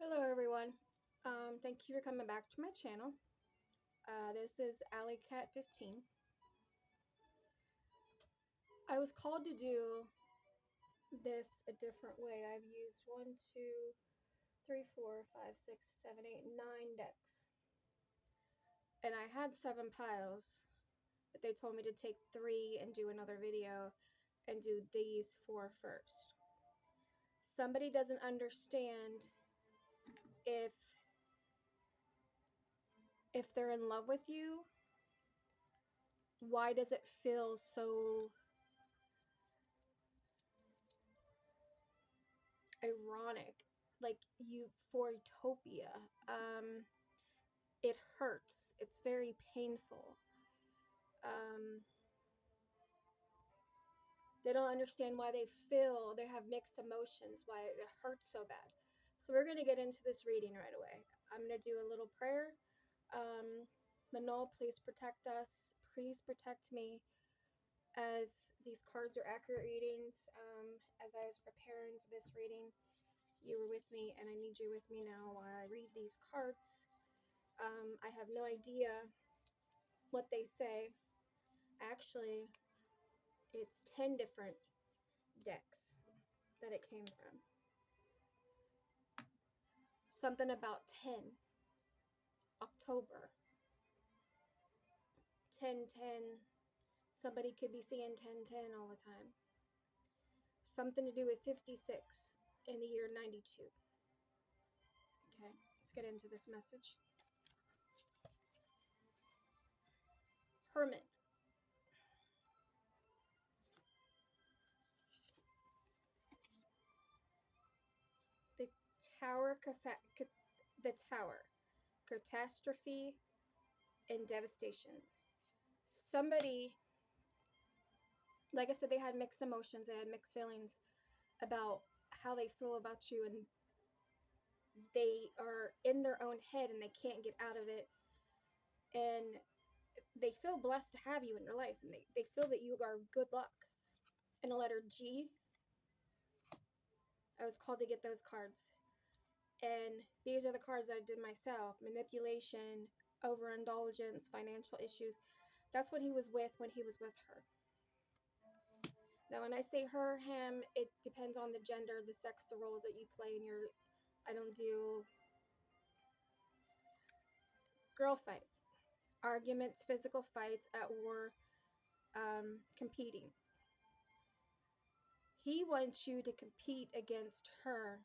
Hello everyone. Thank you for coming back to my channel. This is AlleyCat15. I was called to do this a different way. I've used 1, 2, 3, 4, 5, 6, 7, 8, 9 decks. And I had 7 piles, but they told me to take 3 and do another video and do these 4 first. Somebody doesn't understand if they're in love with you, why does it feel so ironic, like euphoria. It hurts. It's very painful. Um, they don't understand why they have mixed emotions, why it hurts so bad. So we're going to get into this reading right away. I'm going to do a little prayer. Manol, please protect us. Please protect me as these cards are accurate readings. As I was preparing for this reading, you were with me, and I need you with me now while I read these cards. I have no idea what they say. Actually, it's 10 different decks that it came from. Something about 10. October. 10-10. Somebody could be seeing 10-10 all the time. Something to do with 56 in the year 92. Okay, let's get into this message. Hermit. The Tower. The Tower. Catastrophe and devastation. Somebody, like I said, they had mixed emotions, they had mixed feelings about how they feel about you, and they are in their own head and they can't get out of it, and they feel blessed to have you in their life, and they feel that you are good luck. And a letter G, I was called to get those cards, and these are the cards that I did myself. Manipulation, overindulgence, financial issues. That's what he was with when he was with her. Now, when I say her, him, it depends on the gender, the sex, the roles that you play in your... I don't do girl fight. Arguments, physical fights, at war, competing. He wants you to compete against her,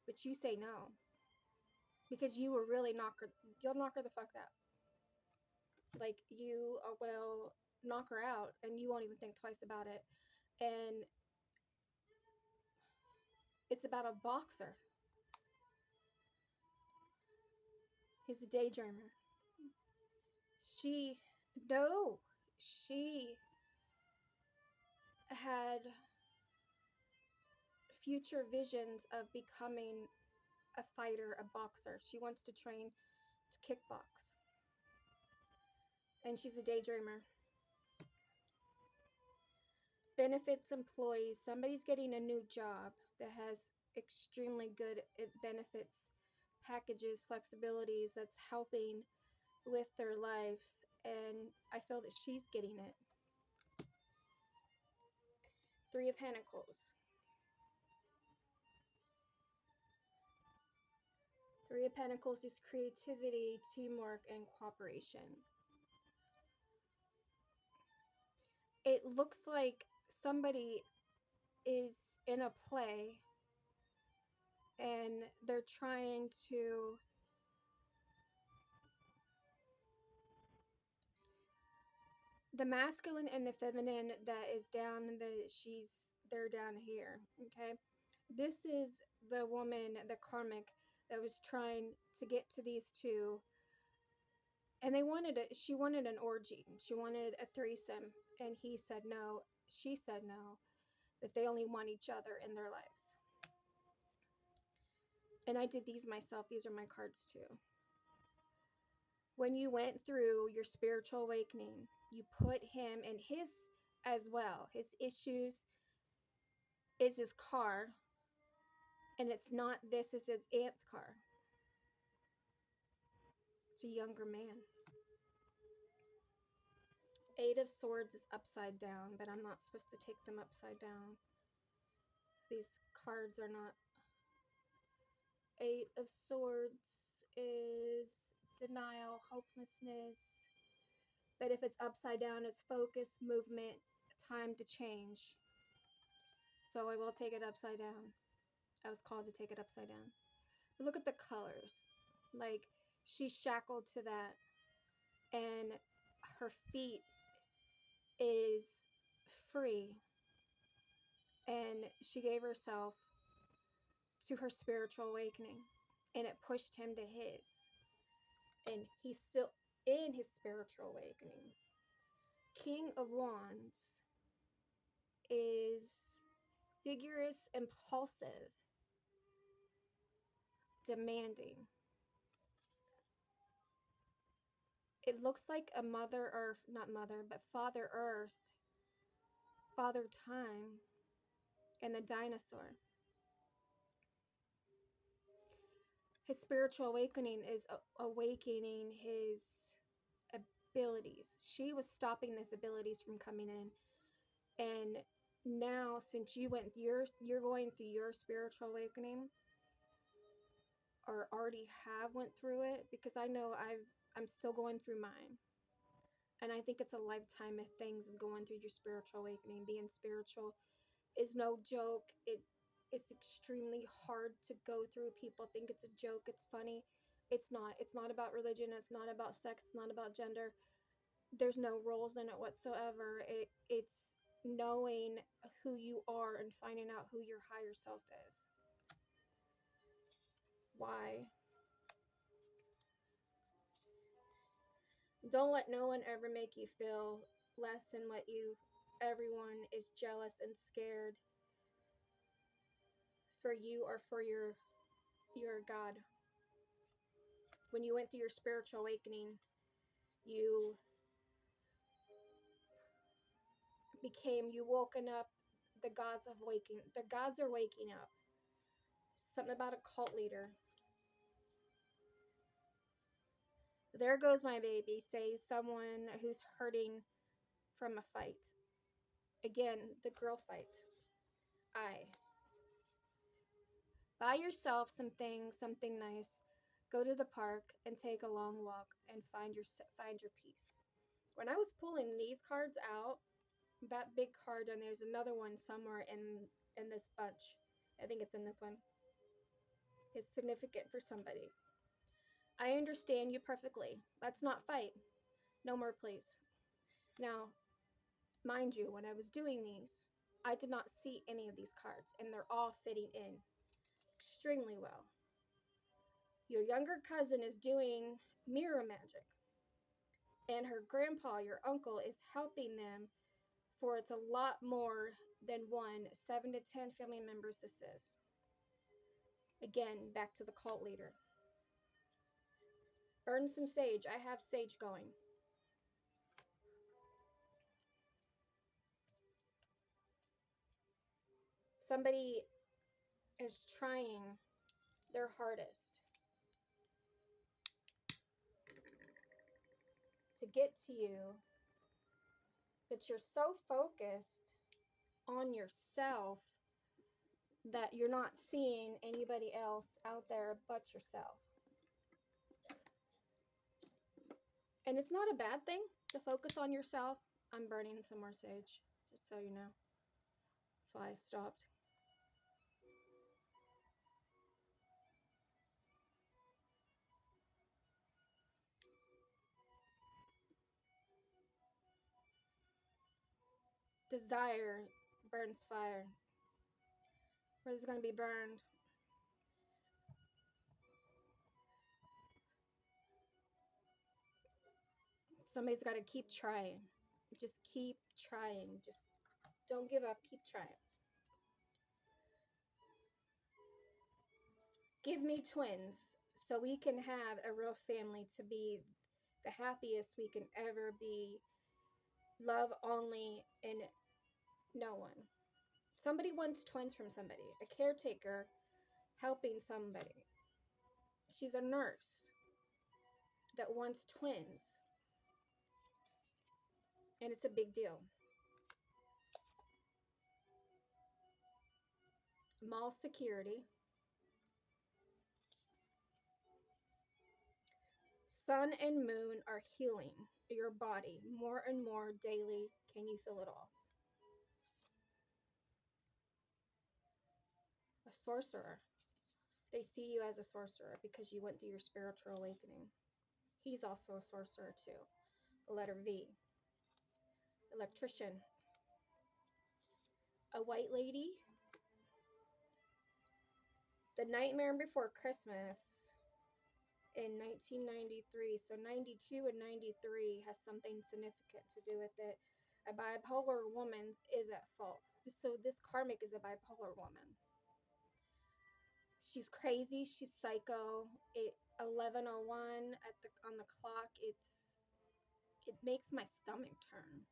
but you say no. Because you will really you'll knock her the fuck out. Like, you will knock her out and you won't even think twice about it. And it's about a boxer. He's a daydreamer. She had future visions of becoming a fighter, a boxer. She wants to train to kickbox. And she's a daydreamer. Benefits employees. Somebody's getting a new job that has extremely good benefits, packages, flexibilities, that's helping with their life. And I feel that she's getting it. 3 of Pentacles. 3 of Pentacles is creativity, teamwork, and cooperation. It looks like somebody is in a play and they're trying to the masculine and the feminine that is down, they're down here. Okay, this is the woman, the karmic, that was trying to get to these two, and she wanted an orgy, she wanted a threesome, and he said no, she said no, that they only want each other in their lives. And I did these myself. These are my cards too. When you went through your spiritual awakening, you put him in his as well. His issues is his car, and it's not this is his aunt's car. It's a younger man. Eight of Swords is upside down, but I'm not supposed to take them upside down. These cards are not. Eight of Swords is denial, hopelessness. But if it's upside down, it's focus, movement, time to change. So I will take it upside down. I was called to take it upside down. But look at the colors. Like, she's shackled to that. And her feet is free. And she gave herself to her spiritual awakening. And it pushed him to his. And he's still in his spiritual awakening. King of Wands is vigorous, impulsive, demanding. It looks like a Mother Earth, not Mother, but Father Earth, Father Time, and the dinosaur. His spiritual awakening is awakening his abilities. She was stopping these abilities from coming in. And now, since you're going through your spiritual awakening, or already have went through it, because I know I'm still going through mine. And I think it's a lifetime of things of going through your spiritual awakening. Being spiritual is no joke. It's extremely hard to go through. People think it's a joke, it's funny. It's not. It's not about religion, it's not about sex, it's not about gender. There's no roles in it whatsoever. It's knowing who you are and finding out who your higher self is. Why? Don't let no one ever make you feel less than what everyone is jealous and scared for you or for your God. When you went through your spiritual awakening, you woken up. The gods are waking up. Something about a cult leader. There goes my baby, says someone who's hurting from a fight. Again, the girl fight. Buy yourself something nice. Go to the park and take a long walk and find your peace. When I was pulling these cards out, that big card, and there's another one somewhere in this bunch. I think it's in this one. Is significant for somebody. I understand you perfectly. Let's not fight. No more, please. Now, mind you, when I was doing these, I did not see any of these cards, and they're all fitting in extremely well. Your younger cousin is doing mirror magic, and her grandpa, your uncle, is helping them, for it's a lot more than 7 to 10 family members this is. Again, back to the cult leader. Burn some sage. I have sage going. Somebody is trying their hardest to get to you, but you're so focused on yourself that you're not seeing anybody else out there but yourself. And it's not a bad thing to focus on yourself. I'm burning some more sage, just so you know. That's why I stopped. Desire burns fire. Where it's going to be burned. Somebody's got to keep trying. Just keep trying. Just don't give up. Keep trying. Give me twins so we can have a real family, to be the happiest we can ever be. Love only and no one. Somebody wants twins from somebody. A caretaker helping somebody. She's a nurse. that wants twins. And it's a big deal. Mall security. Sun and moon are healing your body more and more daily. Can you feel it all? A sorcerer. They see you as a sorcerer because you went through your spiritual awakening. He's also a sorcerer too. The letter V. Electrician. A white lady. The Nightmare Before Christmas in 1993. So 92 and 93 has something significant to do with it. A bipolar woman is at fault. So this karmic is a bipolar woman. She's crazy. She's psycho. 11:01 on the clock. It makes my stomach turn.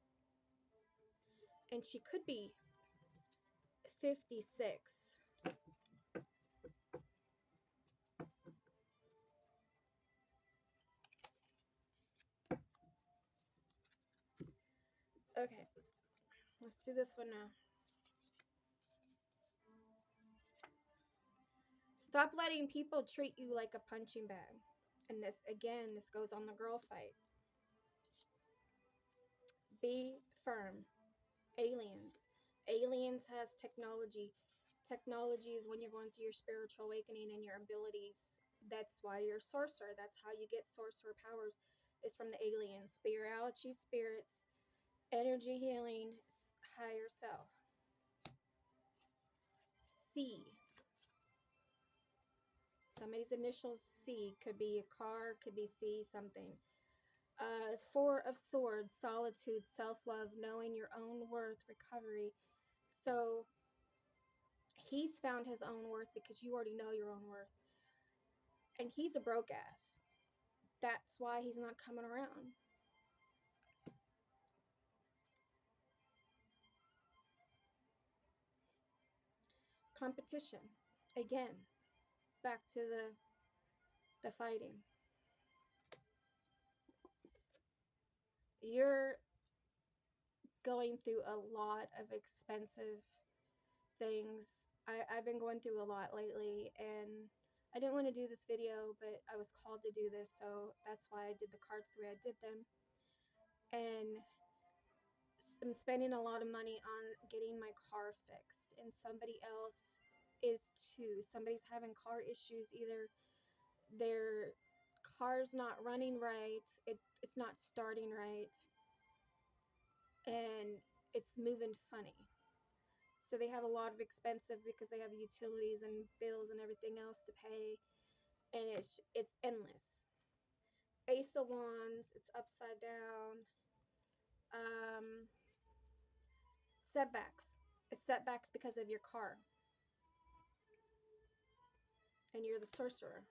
And she could be 56. Okay, let's do this one now. Stop letting people treat you like a punching bag. And this goes on the girl fight. Be firm. Aliens. Aliens has technology. Technology is when you're going through your spiritual awakening and your abilities. That's why you're a sorcerer. That's how you get sorcerer powers, is from the aliens. Spirituality, spirits, energy healing, higher self. C. Somebody's initials C. Could be a car, could be C, something. Four of Swords, solitude, self-love, knowing your own worth, recovery. So he's found his own worth because you already know your own worth. And he's a broke ass. That's why he's not coming around. Competition. Again, back to the fighting. You're going through a lot of expensive things. I've been going through a lot lately, and I didn't want to do this video, but I was called to do this, so that's why I did the cards the way I did them. And I'm spending a lot of money on getting my car fixed, and somebody else is too. Somebody's having car issues. Either their car's not running right, it's not starting right, and it's moving funny. So they have a lot of expensive because they have utilities and bills and everything else to pay, and it's endless. Ace of Wands, it's upside down. Setbacks. It's setbacks because of your car. And you're the sorcerer.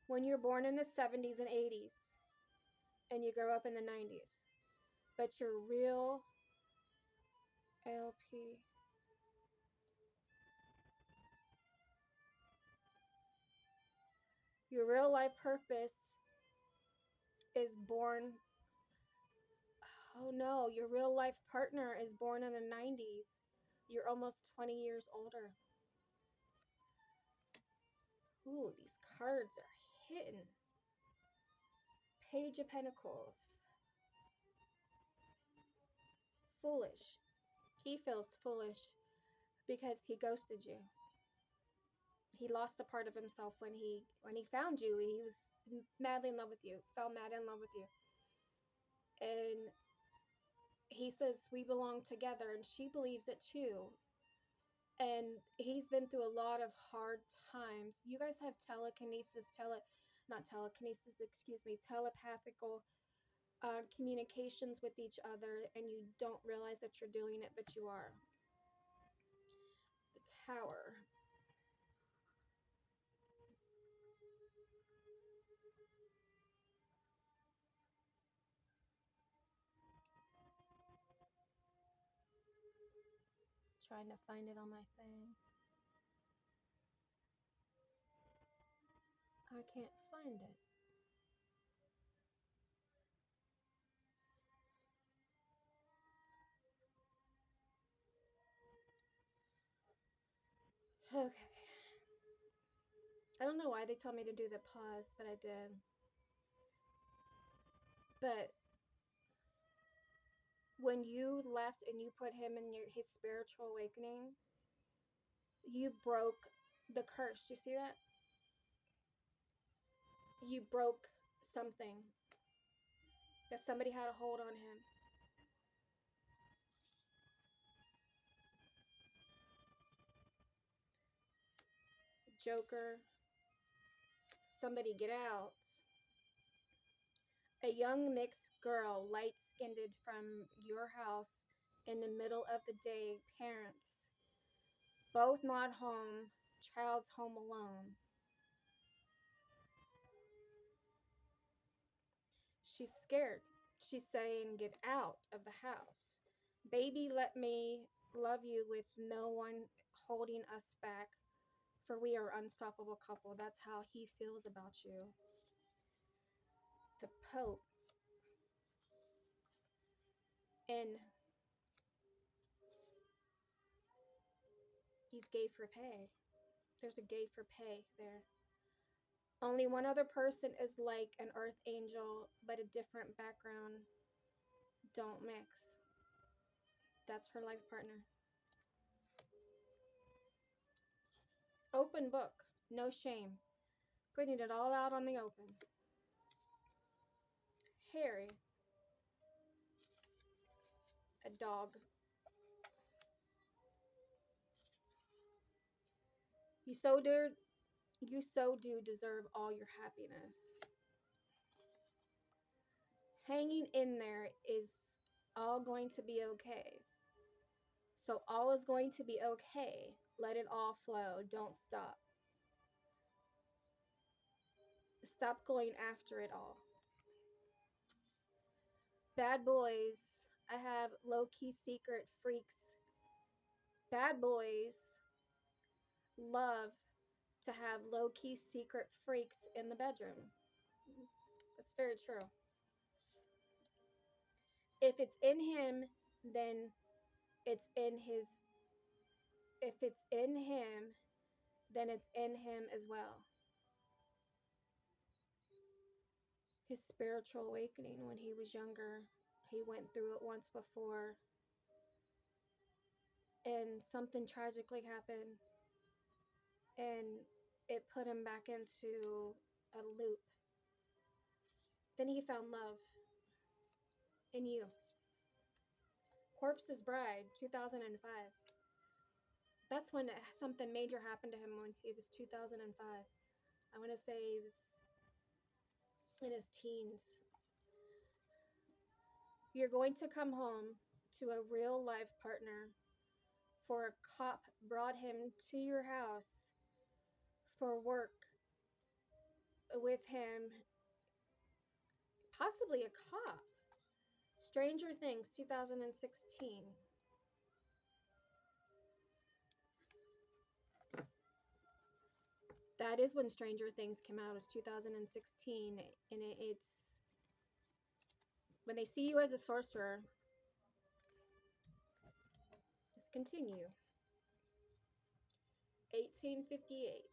When you're born in the 70s and 80s, and you grow up in the 90s, but your real LP. Your real life purpose is born. Oh no, your real life partner is born in the 90s. You're almost 20 years older. Ooh, these cards are hitting. Page of Pentacles. Foolish. He feels foolish because he ghosted you. He lost a part of himself when he found you. He was madly in love with you. Fell mad in love with you. And he says we belong together, and she believes it too. And he's been through a lot of hard times. You guys have telekinesis, telepathical communications with each other, and you don't realize that you're doing it, but you are. The Tower. Trying to find it on my thing. I can't find it. Okay. I don't know why they told me to do the pause, but I did. But when you left and you put him in his spiritual awakening, you broke the curse. You see that? You broke something that somebody had a hold on him. Joker, somebody get out. A young mixed girl, light-skinned from your house in the middle of the day, parents, both not home, child's home alone. She's scared. She's saying, get out of the house. Baby, let me love you with no one holding us back, for we are unstoppable couple. That's how he feels about you. The Pope. And he's gay for pay. There's a gay for pay there. Only one other person is like an earth angel, but a different background. Don't mix. That's her life partner. Open book. No shame. Putting it all out on the open. Harry. A dog. You so do deserve all your happiness. Hanging in there is all going to be okay. So all is going to be okay. Let it all flow. Don't stop. Stop going after it all. Bad boys. I have low-key secret freaks. Bad boys love to have low-key secret freaks in the bedroom. That's very true. If it's in him, then it's in his. If it's in him, then it's in him as well. His spiritual awakening when he was younger, he went through it once before, and something tragically happened, and it put him back into a loop. Then he found love in you. Corpse's Bride, 2005. That's when something major happened to him when he was 2005. I want to say he was in his teens. You're going to come home to a real life partner, for a cop brought him to your house for work with him. Possibly a cop. Stranger Things, 2016. That is when Stranger Things came out, is 2016, and it's when they see you as a sorcerer. Let's continue. 1858.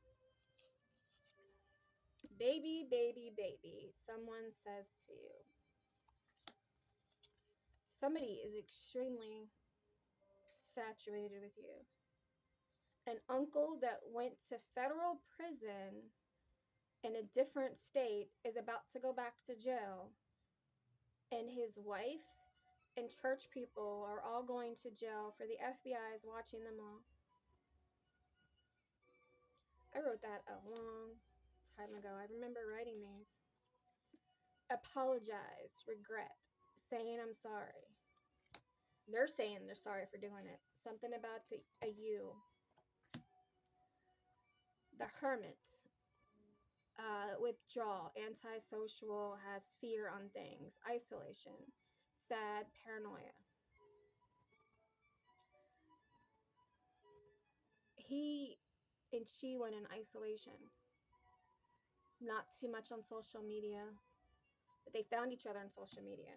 Baby, baby, baby, someone says to you. Somebody is extremely infatuated with you. An uncle that went to federal prison in a different state is about to go back to jail, and his wife and church people are all going to jail, for the FBI is watching them all. I wrote that a long time ago. I remember writing these. Apologize, regret, saying I'm sorry. They're saying they're sorry for doing it. Something about a you. The Hermit. Withdrawal, antisocial, has fear on things, isolation, sad, paranoia. He and she went in isolation. not too much on social media, but they found each other on social media.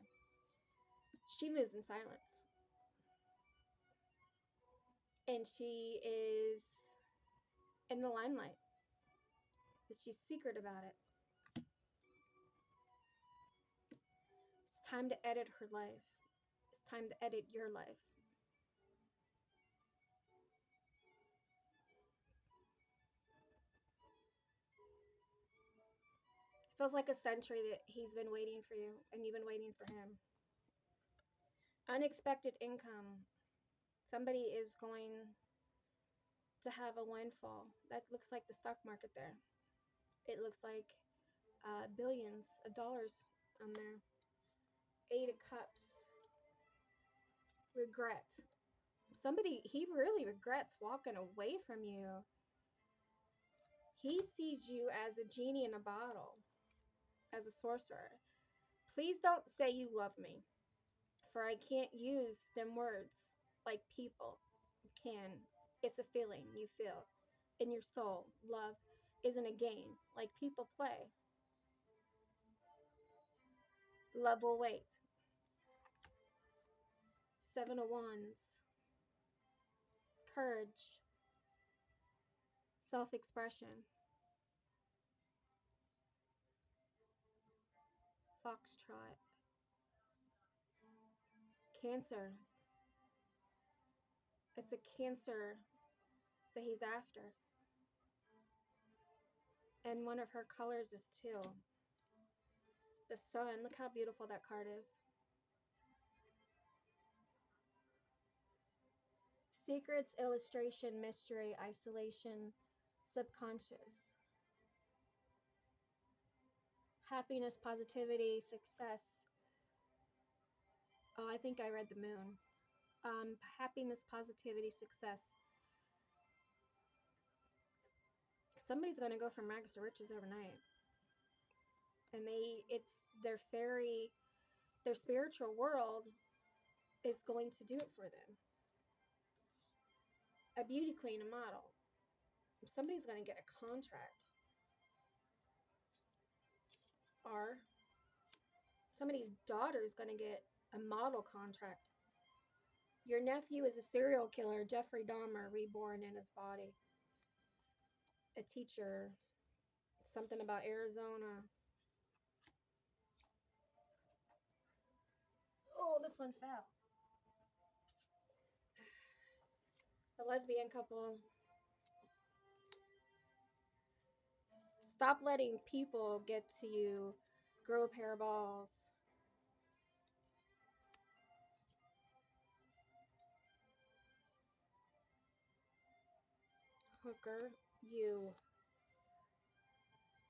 She moves in silence. And she is in the limelight, but she's secret about it. It's time to edit her life. It's time to edit your life. It feels like a century that he's been waiting for you and you've been waiting for him. Unexpected income. Somebody is going to have a windfall. That looks like the stock market there. It looks like billions of dollars on there. 8 of Cups. Regret. Somebody, he really regrets walking away from you. He sees you as a genie in a bottle, as a sorcerer. Please don't say you love me, for I can't use them words like people can. It's a feeling you feel in your soul. Love isn't a game like people play. Love will wait. 7 of Wands. Courage. Self-expression. Foxtrot. Cancer. It's a Cancer that he's after. And one of her colors is teal. The sun. Look how beautiful that card is. Secrets, illustration, mystery, isolation, subconscious. Happiness, positivity, success. Oh, I think I read the moon. Happiness, positivity, success. Somebody's going to go from rags to riches overnight. And it's their fairy, their spiritual world is going to do it for them. A beauty queen, a model. Somebody's going to get a contract. Or somebody's daughter is going to get a model contract. Your nephew is a serial killer, Jeffrey Dahmer, reborn in his body. A teacher. Something about Arizona. Oh, this one fell. A lesbian couple. Stop letting people get to you. Grow a pair of balls. Hooker, you.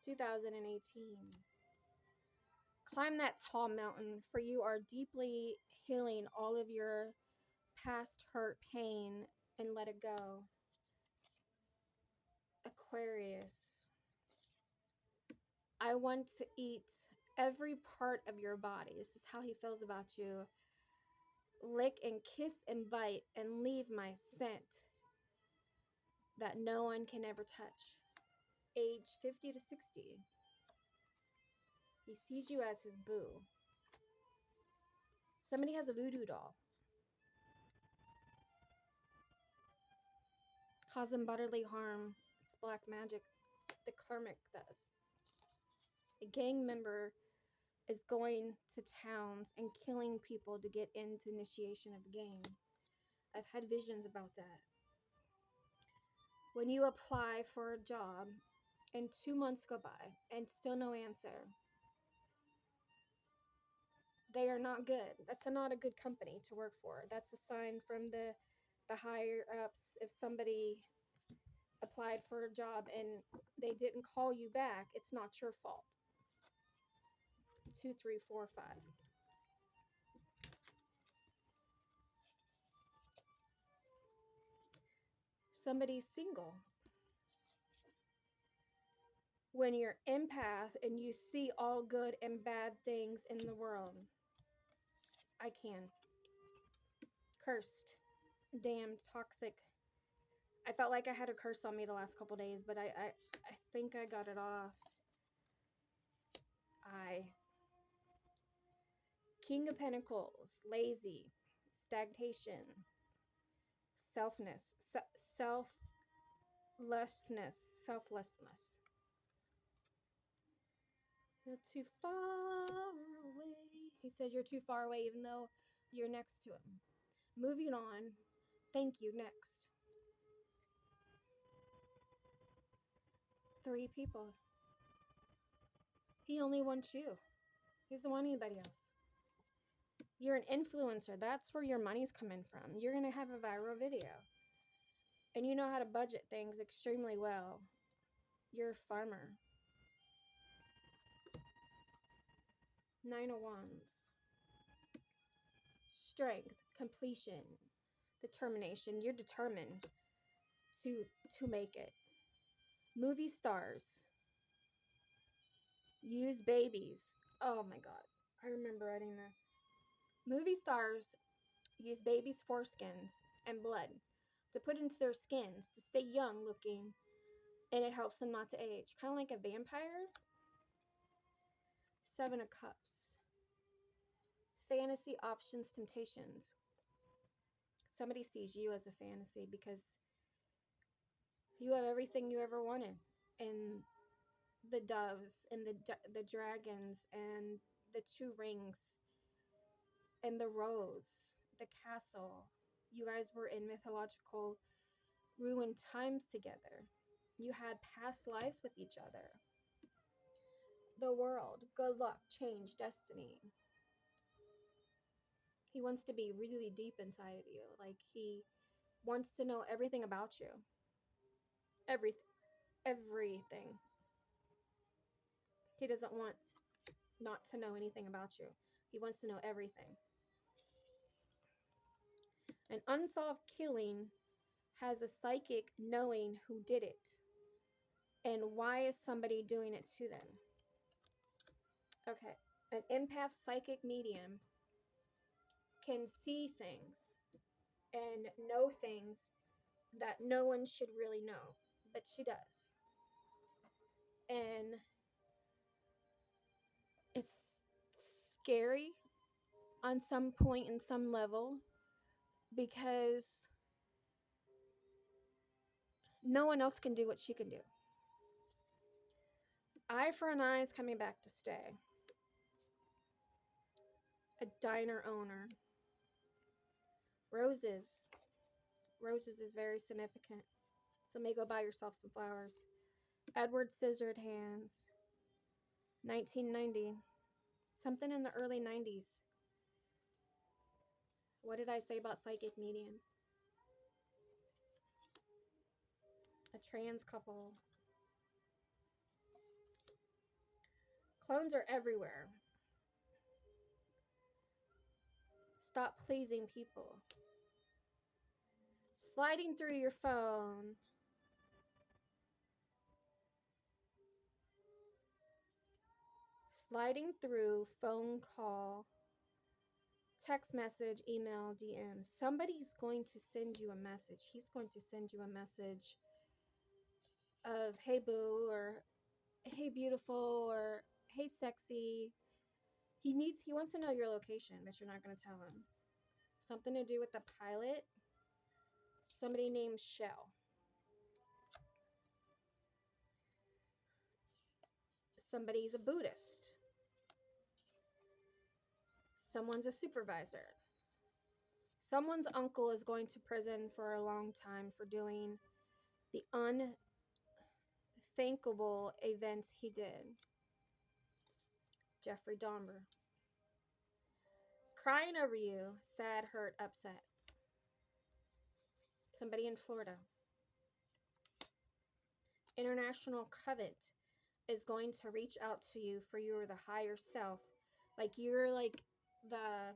2018. Climb that tall mountain, for you are deeply healing all of your past hurt, pain, and let it go. Aquarius. I want to eat every part of your body. This is how he feels about you. Lick and kiss and bite and leave my scent that no one can ever touch. Age 50 to 60. He sees you as his boo. Somebody has a voodoo doll. Cause him bodily harm. It's black magic. The karmic does. A gang member is going to towns and killing people to get into initiation of the gang. I've had visions about that. When you apply for a job and 2 months go by and still no answer, they are not good. That's not a good company to work for. That's a sign from the higher ups. If somebody applied for a job and they didn't call you back, it's not your fault. 2, 3, 4, 5. Somebody's single. When you're empath and you see all good and bad things in the world. I can. Cursed. Damned. Toxic. I felt like I had a curse on me the last couple days, but I think I got it off. I. King of Pentacles, lazy, stagnation, selflessness. You're too far away. He says you're too far away even though you're next to him. Moving on. Thank you. Next. 3 people. He only wants you. He doesn't want anybody else. You're an influencer. That's where your money's coming from. You're going to have a viral video. And you know how to budget things extremely well. You're a farmer. 9 of Wands. Strength, completion, determination. You're determined to make it. Movie stars use babies. Oh my god. I remember writing this. Movie stars use babies' foreskins and blood to put into their skins to stay young looking, and it helps them not to age. Kind of like a vampire. 7 of Cups. Fantasy options, temptations. Somebody sees you as a fantasy because you have everything you ever wanted. And the doves and the dragons and the 2 rings and the rose, the castle. You guys were in mythological ruined times together. You had past lives with each other. The world, good luck, change, destiny. He wants to be really deep inside of you. Like, he wants to know everything about you. Everything. He doesn't want not to know anything about you. He wants to know everything. An unsolved killing has a psychic knowing who did it. And why is somebody doing it to them? Okay. An empath psychic medium can see things and know things that no one should really know, but she does. And it's scary on some point in some level because no one else can do what she can do. Eye for an eye is coming back to stay. A diner owner. Roses. Roses is very significant. So may go buy yourself some flowers. Edward Scissorhands. 1990. Something in the early 90s. What did I say about psychic medium? A trans couple. Clones are everywhere. Stop pleasing people. Sliding through your phone. Sliding through phone call, text message, email, DM. Somebody's going to send you a message. He's going to send you a message of, hey boo, or hey beautiful, or hey sexy. He wants to know your location, but you're not going to tell him. Something to do with the pilot. Somebody named Shell. Somebody's a Buddhist. Someone's a supervisor. Someone's uncle is going to prison for a long time for doing the unthinkable events he did. Jeffrey Dahmer. Crying over you, sad, hurt, upset. Somebody in Florida. International Covet is going to reach out to you for your the higher self. Like, you're like the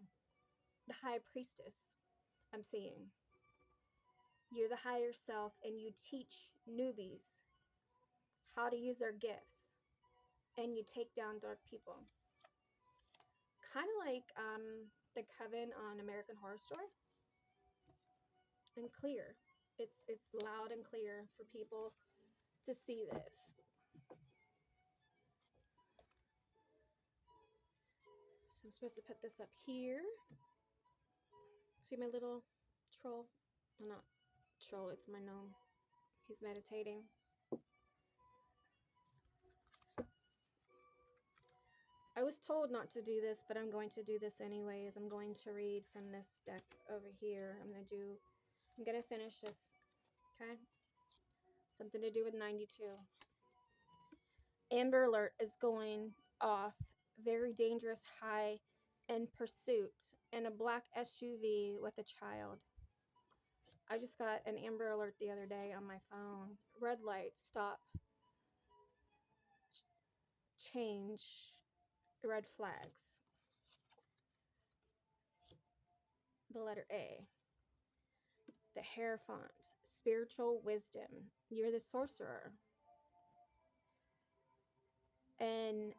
high priestess, I'm seeing. You're the higher self, and you teach newbies how to use their gifts, and you take down dark people. Kind of like the Coven on American Horror Story. And clear. It's loud and clear for people to see this. So I'm supposed to put this up here. See my little troll? Well, not troll, it's my gnome. He's meditating. I was told not to do this, but I'm going to do this anyways. I'm going to read from this deck over here. I'm gonna finish this, okay? Something to do with 92. Amber Alert is going off. Very dangerous high in pursuit in a black SUV with a child. I just got an Amber Alert the other day on my phone. Red light, stop, change, red flags. The letter A. The Hierophant, spiritual wisdom. You're the sorcerer. And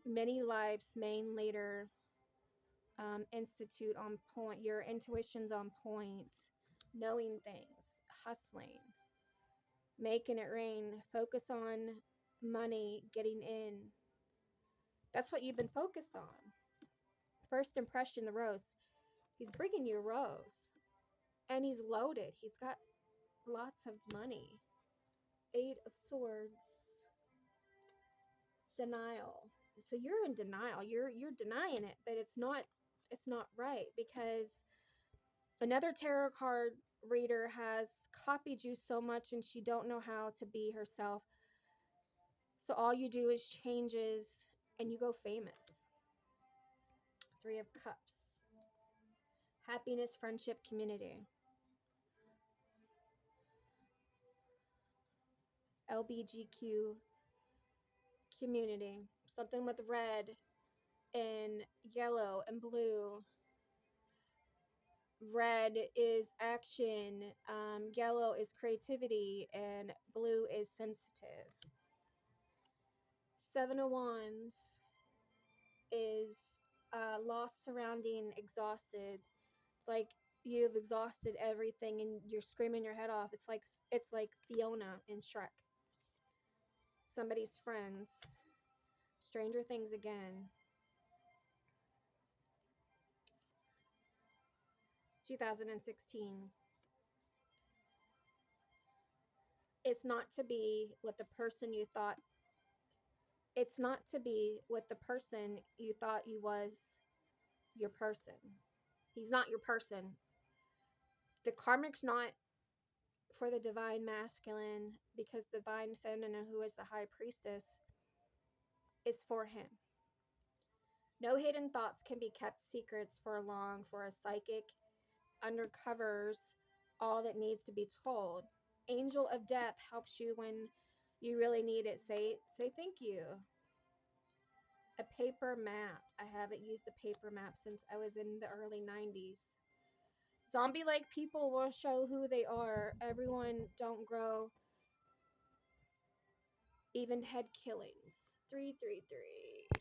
many lives main later institute on point. Your intuition's on point. Knowing things, hustling, making it rain. Focus on money, getting in. That's what you've been focused on. First impression, the rose. He's bringing you a rose. And he's loaded. He's got lots of money. 8 of Swords. Denial. So you're in denial. You're denying it, but it's not right, because another tarot card reader has copied you so much and she don't know how to be herself. So all you do is changes and you go famous. 3 of Cups. Happiness, friendship, community. LBGQ community. Something with red and yellow and blue. Red is action, yellow is creativity, and blue is sensitive. 7 of Wands is loss surrounding, exhausted. Like you've exhausted everything and you're screaming your head off. It's like Fiona in Shrek. Somebody's friends. Stranger Things again. 2016. It's not to be what the person you thought. It's not to be what the person you thought you was your person. He's not your person. The karmic's not for the divine masculine, because the divine feminine, who is the high priestess, is for him. No hidden thoughts can be kept secrets for long. For a psychic, undercovers all that needs to be told. Angel of Death helps you when you really need it. Say thank you. A paper map. I haven't used a paper map since I was in the early 90s. Zombie-like people will show who they are. Everyone don't grow. Even head killings. 333.